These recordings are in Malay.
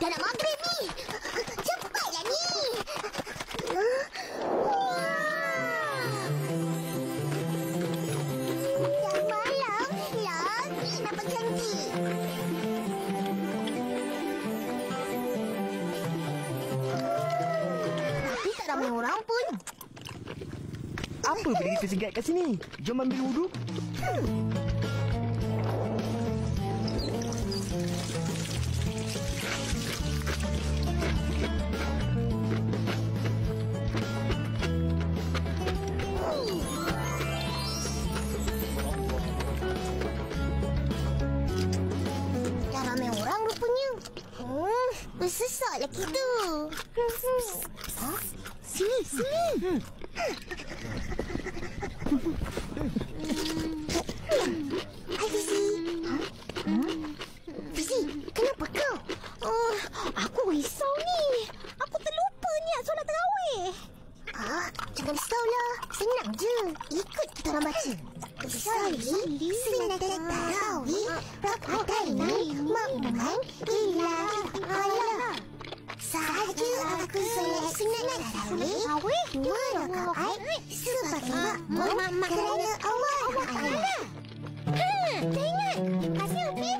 Dah nak maghrib ni. Cepatlah ni. Dah malam. Lagi nak berjanji. Tapi tak ramai orang pun. Apa bila kita segat kat sini? Jom ambil wuduk. Dah ramai orang rupanya. Bersesatlah kita. Sini. Hai Fizi. Fizi, kenapa kau? Aku risau ni. Aku terlupa niat solat tarawih. Jangan risaulah. Senang je. Ikut kita orang baca. Usalli sunnatat tarawih rak'ataini ma'muman lillahi ta'ala. Sahaja aku solat sunat tarawih 2 rakaat sebagai makmum kerana Allah Ta'ala. Saya ingat. Hasil Pin.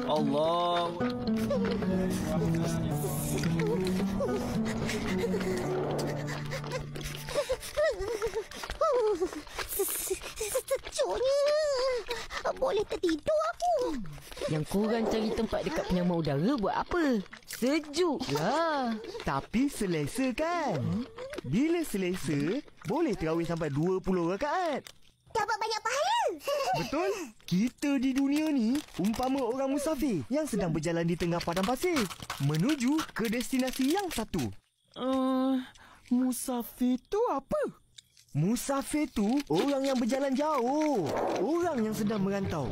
Allah. Sejuknya. Boleh tertidur aku. Yang korang cari tempat dekat penyamak udara buat apa? Sejuk lah. Tapi selesa kan? Bila selesa, boleh terawih sampai 20 rakaat. Dapat banyak pahala. Betul? Kita di dunia ni umpama orang musafir yang sedang berjalan di tengah padang pasir menuju ke destinasi yang satu. Musafir tu apa? Musafir tu orang yang berjalan jauh. Orang yang sedang merantau.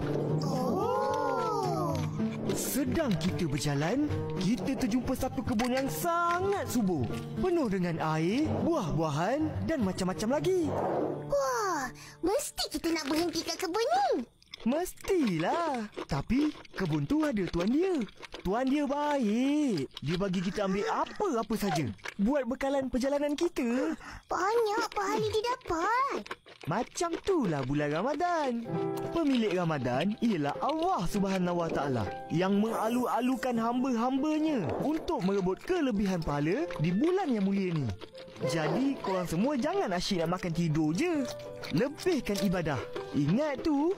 Sedang kita berjalan, kita terjumpa satu kebun yang sangat subur. Penuh dengan air, buah-buahan dan macam-macam lagi. Wah, mesti kita nak berhenti kat kebun ni. Mestilah. Tapi kebun tu ada tuan dia. Tuan dia baik. Dia bagi kita ambil apa-apa saja buat bekalan perjalanan kita. Banyak pahala dia dapat. Macam itulah bulan Ramadan. Pemilik Ramadan ialah Allah Subhanahu Wa Taala yang mengalu-alukan hamba-hambanya untuk merebut kelebihan pahala di bulan yang mulia ni. Jadi korang semua jangan asyik nak makan tidur je. Lebihkan ibadah. Ingat tu.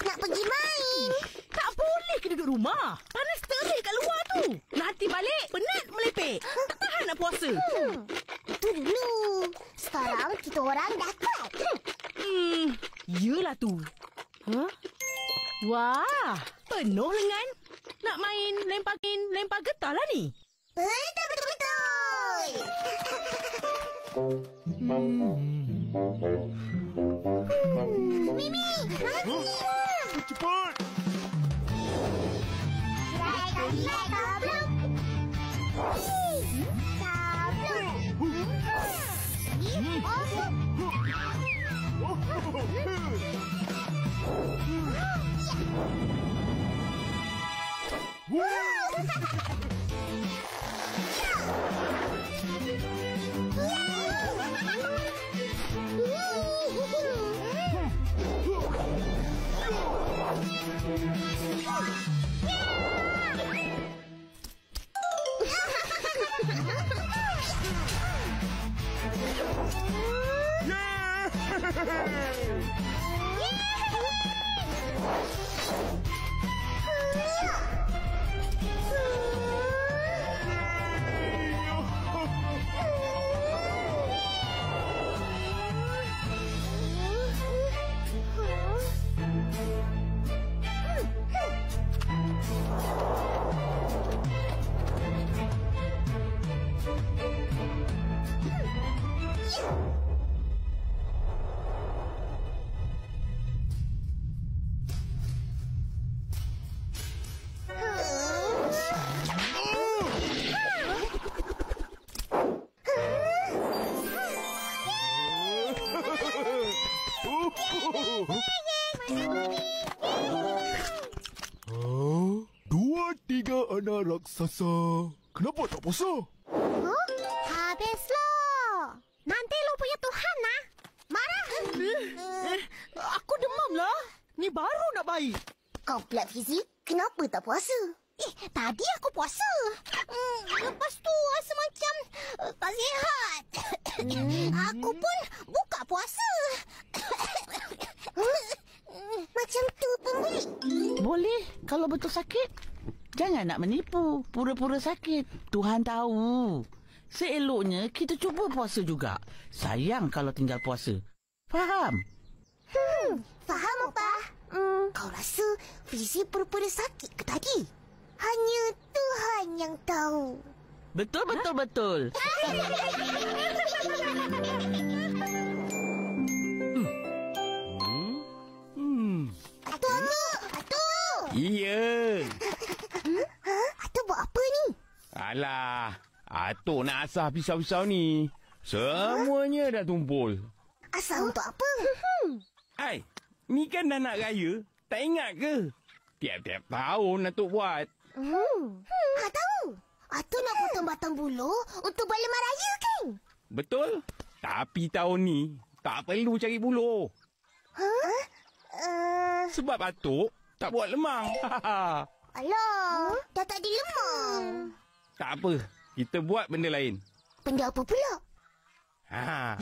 Nak pergi main. Tak boleh ke duduk rumah. Panas terik kat luar tu. Nanti balik, penat melepek. Tak tahan nak puasa. Itu dulu. Sekarang kita orang dapat. Yelah tu. Wah, penuh lengan. Nak main lempar getah lah ni. Betul. Mimi, Cepat. 3 anak raksasa. Kenapa tak puasa? Huh? Habislah. Nanti lu punya Tuhan lah. Marah. Aku demam lah. Ni baru nak baik. Kau pula Fizi, kenapa tak puasa? Tadi aku puasa. Lepas tu rasa macam tak sihat. Aku pun buka puasa. Macam tu pun boleh. Boleh kalau betul sakit. Jangan nak menipu. Pura-pura sakit. Tuhan tahu. Seeloknya kita cuba puasa juga. Sayang kalau tinggal puasa. Faham? Faham apa? Kau rasa Fizi pura-pura sakit ke tadi? Hanya Tuhan yang tahu. Betul, betul, betul. Atuk! Iya. Atuk buat apa ni? Alah, Atuk nak asah pisau-pisau ni. Semuanya dah tumpul. Asal untuk apa? Hai, ni kan dah nak raya. Tak ingat ke? Tiap-tiap tahun Atuk buat. Tahu. Atuk nak potong batang bulu untuk berlemak raya kan? Betul. Tapi tahun ni, tak perlu cari buluh. Sebab Atuk tak buat lemang. Alah, dah tak dilemang. Tak apa, kita buat benda lain. Benda apa pula? Ha.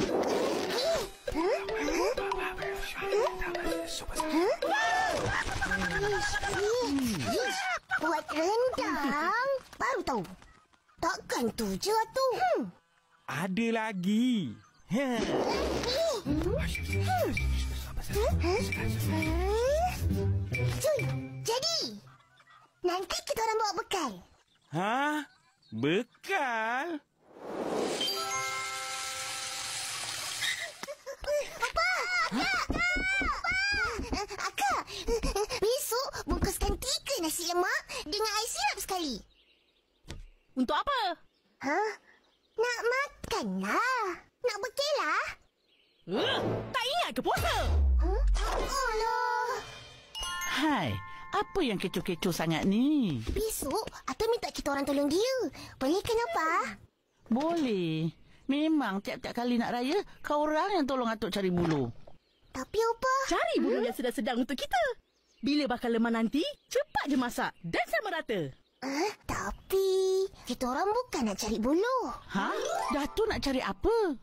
Buat rendang? Baru tahu. Takkan tu je tu. Ada lagi. Cuy, jadi. Nanti kita orang bawa bekal. Ha? Bekal? Akak, besok bungkuskan 3 nasi lemak dengan air sirap sekali. Untuk apa? Nak makan lah. Nak bekal lah. Tak ingat ke puasa? Alah. Hai, apa yang kecoh-kecoh sangat ni? Besok, Atuk minta kita orang tolong dia. Boleh kenapa? Boleh. Memang tiap-tiap kali nak raya, kau orang yang tolong Atuk cari bulu. Tapi apa? Cari bulu yang sedang-sedang untuk kita. Bila bakal lemah nanti, cepat je masak dan sama rata. Tapi kita orang bukan nak cari bulu. Ha? Datuk nak cari apa?